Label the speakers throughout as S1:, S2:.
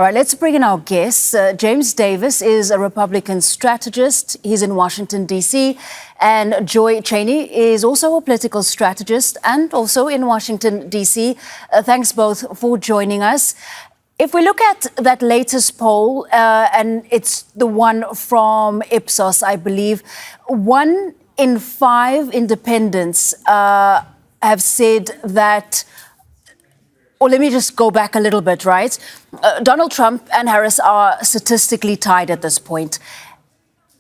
S1: All right, let's bring in our guests. James Davis is a Republican strategist. He's in Washington, D.C. And Joi Chaney is also a political strategist and also in Washington, D.C. Thanks both for joining us. If we look at that latest poll, and it's the one from Ipsos, I believe, 1 in 5 independents have said that. Or let me just go back a little bit, right? Donald Trump and Harris are statistically tied at this point.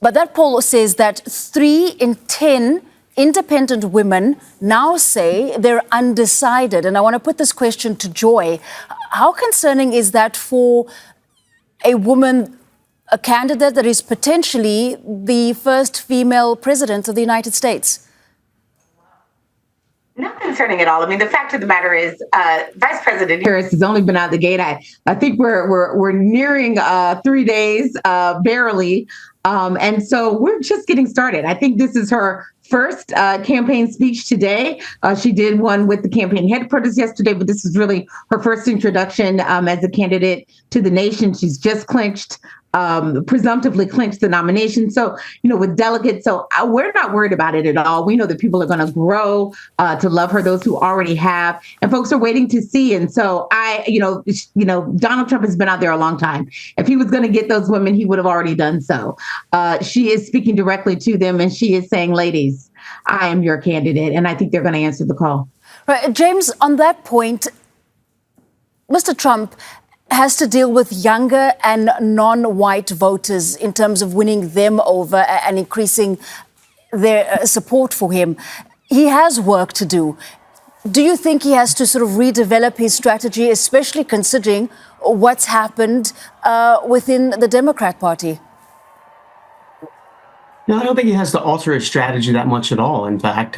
S1: But that poll says that 3 in 10 independent women now say they're undecided. And I want to put this question to Joi. How concerning is that for a woman, a candidate that is potentially the first female president of the United States?
S2: Not concerning at all. I mean, the fact of the matter is, Vice President Harris has only been out the gate. I think we're nearing 3 days, barely, and so we're just getting started. I think this is her first campaign speech today. She did one with the campaign headquarters yesterday, but this is really her first introduction as a candidate to the nation. She's just presumptively clinched the nomination. So, with delegates, we're not worried about it at all. We know that people are going to grow to love her, those who already have, and folks are waiting to see. And so Donald Trump has been out there a long time. If he was going to get those women, he would have already done so. She is speaking directly to them, and she is saying, ladies, I am your candidate. And I think they're going to answer the call.
S1: Right. James, on that point, Mr. Trump has to deal with younger and non-white voters in terms of winning them over and increasing their support for him. He has work to do. Do you think he has to sort of redevelop his strategy, especially considering what's happened within the Democrat Party?
S3: No, I don't think he has to alter his strategy that much at all. In fact,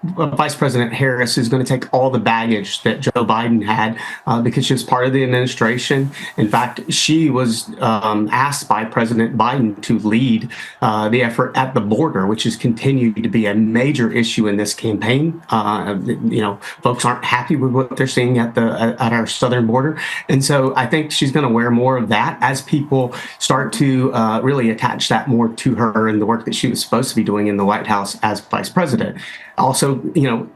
S3: Vice President Harris is going to take all the baggage that Joe Biden had because she was part of the administration. In fact, she was asked by President Biden to lead the effort at the border, which has continued to be a major issue in this campaign. Folks aren't happy with what they're seeing at our southern border. And so I think she's going to wear more of that as people start to really attach that more to her and the work that she was supposed to be doing in the White House as vice president. Also,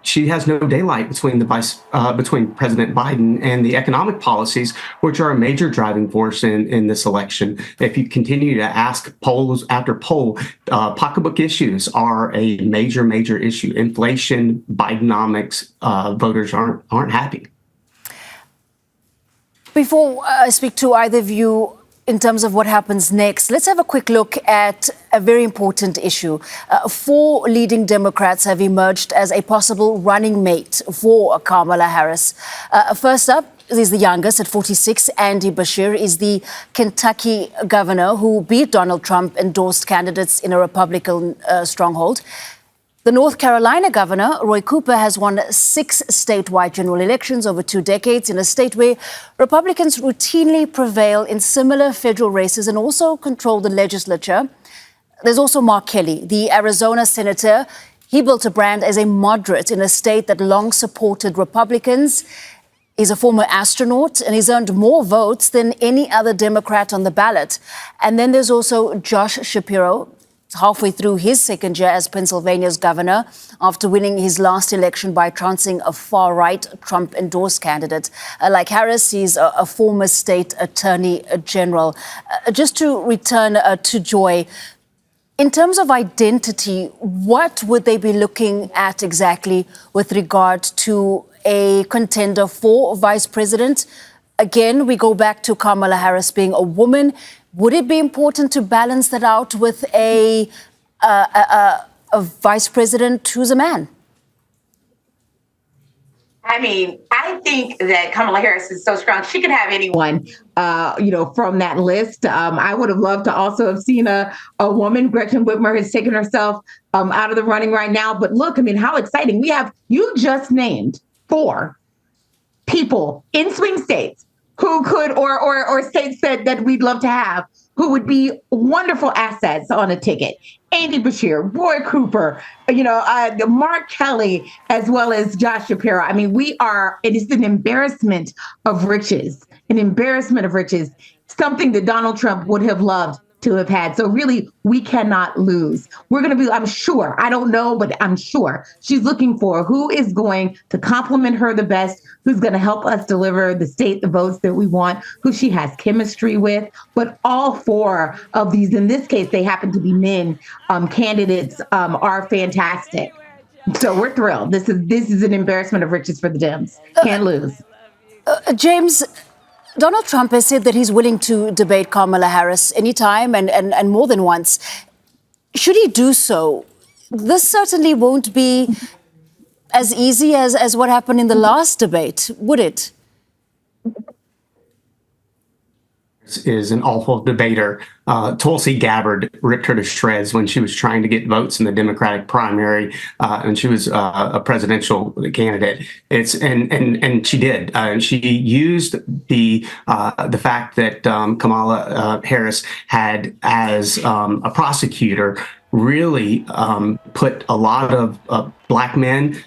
S3: she has no daylight between President Biden and the economic policies, which are a major driving force in this election. If you continue to ask polls after poll, pocketbook issues are a major issue. Inflation, Bidenomics, voters aren't happy.
S1: Before I speak to either of you, in terms of what happens next, let's have a quick look at a very important issue. 4 leading Democrats have emerged as a possible running mate for Kamala Harris. First up is the youngest at 46. Andy Beshear is the Kentucky governor who beat Donald Trump-endorsed candidates in a Republican stronghold. The North Carolina governor, Roy Cooper, has won 6 statewide general elections over 2 decades in a state where Republicans routinely prevail in similar federal races and also control the legislature. There's also Mark Kelly, the Arizona senator. He built a brand as a moderate in a state that long supported Republicans. He's a former astronaut and he's earned more votes than any other Democrat on the ballot. And then there's also Josh Shapiro, halfway through his second year as Pennsylvania's governor after winning his last election by trouncing a far-right Trump-endorsed candidate. Like Harris, he's a former state attorney general. Just to return to Joi, in terms of identity, what would they be looking at exactly with regard to a contender for vice president? Again, we go back to Kamala Harris being a woman. Would it be important to balance that out with a vice president who's a man?
S2: I mean, I think that Kamala Harris is so strong. She could have anyone, from that list. I would have loved to also have seen a woman. Gretchen Whitmer has taken herself out of the running right now. But look, I mean, how exciting. You just named 4 people in swing states who could, or states that we'd love to have, who would be wonderful assets on a ticket. Andy Bashir, Roy Cooper, Mark Kelly, as well as Josh Shapiro. I mean, it is an embarrassment of riches, something that Donald Trump would have loved to have had. So really, we cannot lose. We're going to be, I'm sure, I don't know, but I'm sure she's looking for who is going to compliment her the best, who's going to help us deliver the votes that we want, who she has chemistry with. But all four of these, in this case, they happen to be men candidates, are fantastic. So we're thrilled. This is an embarrassment of riches for the Dems. Can't lose.
S1: James, Donald Trump has said that he's willing to debate Kamala Harris anytime and more than once. Should he do so? This certainly won't be as easy as what happened in the last debate, would it?
S3: Is an awful debater. Tulsi Gabbard ripped her to shreds when she was trying to get votes in the Democratic primary, and she was a presidential candidate. And she did. And she used the fact that Kamala Harris had, as a prosecutor, really put a lot of Black men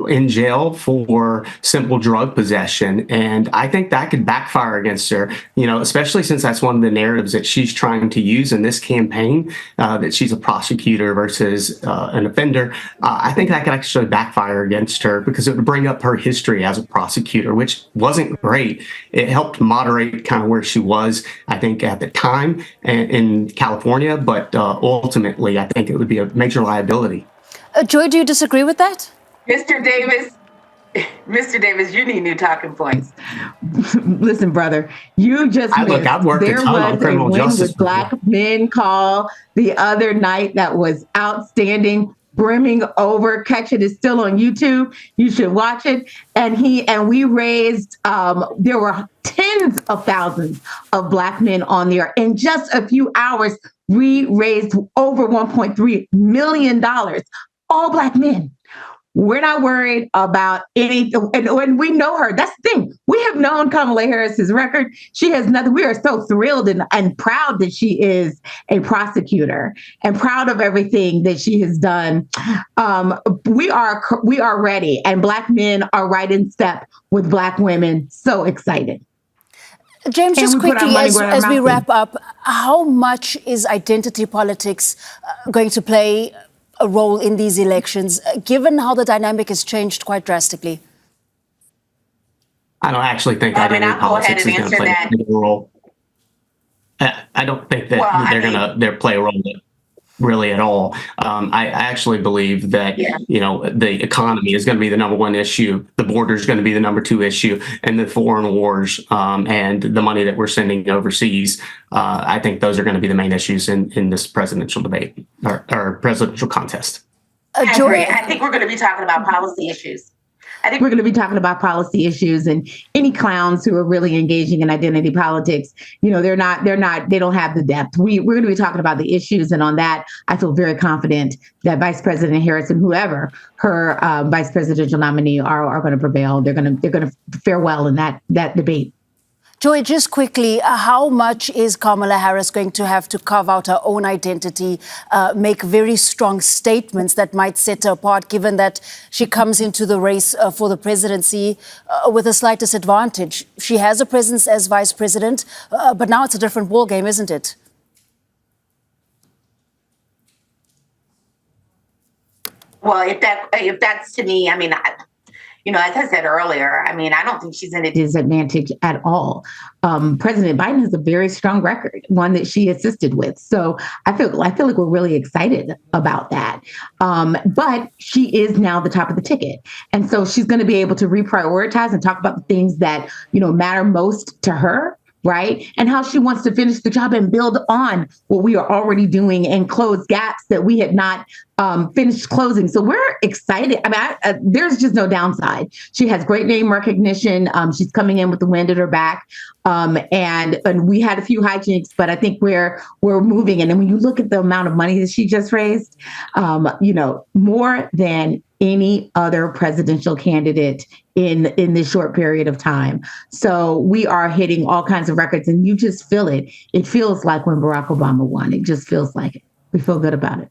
S3: in jail for simple drug possession. And I think that could backfire against her, especially since that's one of the narratives that she's trying to use in this campaign, that she's a prosecutor versus an offender. I think that could actually backfire against her because it would bring up her history as a prosecutor, which wasn't great. It helped moderate kind of where she was, I think, at the time in California, but ultimately, I think it would be a major liability.
S1: Joi, do you disagree with that?
S2: Mr. Davis, you need new talking points. Listen, brother, you just missed.
S3: I've worked a ton on criminal justice.
S2: With Black Men Call the other night that was outstanding, brimming over. Catch it is still on YouTube. You should watch it. And we raised. There were tens of thousands of Black men on there in just a few hours. We raised over $1.3 million. All Black men. We're not worried about anything. And when we know her, that's the thing. We have known Kamala Harris's record. She has nothing. We are so thrilled and proud that she is a prosecutor and proud of everything that she has done. We are ready, and Black men are right in step with Black women. So excited.
S1: James, just quickly, as we wrap up, how much is identity politics going to play a role in these elections, given how the dynamic has changed quite drastically?
S3: I don't actually think identity politics is going to play a role. I don't think that they're going to play a role really at all. I actually believe that, the economy is going to be the number one issue. The border is going to be the number two issue, and the foreign wars and the money that we're sending overseas. I think those are going to be the main issues in this presidential debate or presidential contest.
S2: Joi, I think we're going to be talking about policy issues. I think we're going to be talking about policy issues, and any clowns who are really engaging in identity politics, they don't have the depth. We're going to be talking about the issues. And on that, I feel very confident that Vice President Harris and whoever her vice presidential nominee are going to prevail. They're going to fare well in that debate.
S1: Joi, just quickly, how much is Kamala Harris going to have to carve out her own identity, make very strong statements that might set her apart, given that she comes into the race for the presidency with a slight disadvantage? She has a presence as vice president, but now it's a different ballgame, isn't it?
S2: Well, if that's to me, as I said earlier, I don't think she's in a disadvantage at all. President Biden has a very strong record, one that she assisted with. So I feel like we're really excited about that. But she is now the top of the ticket. And so she's going to be able to reprioritize and talk about the things that, matter most to her. Right. And how she wants to finish the job and build on what we are already doing and close gaps that we had not finished closing. So we're excited. There's just no downside. She has great name recognition. She's coming in with the wind at her back. And we had a few hijinks, but I think we're moving. And then when you look at the amount of money that she just raised, more than any other presidential candidate in this short period of time. So we are hitting all kinds of records, and you just feel it. It feels like when Barack Obama won. It just feels like it. We feel good about it.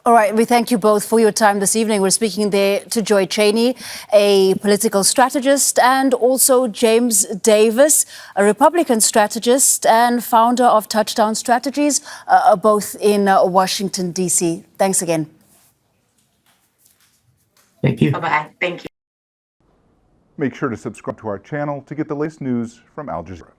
S1: All right, we thank you both for your time this evening. We're speaking there to Joi Chaney, a political strategist, and also James Davis, a Republican strategist and founder of Touchdown Strategies, both in Washington, D.C. Thanks again.
S3: Thank you.
S2: Bye-bye. Thank you.
S4: Make sure to subscribe to our channel to get the latest news from Al Jazeera.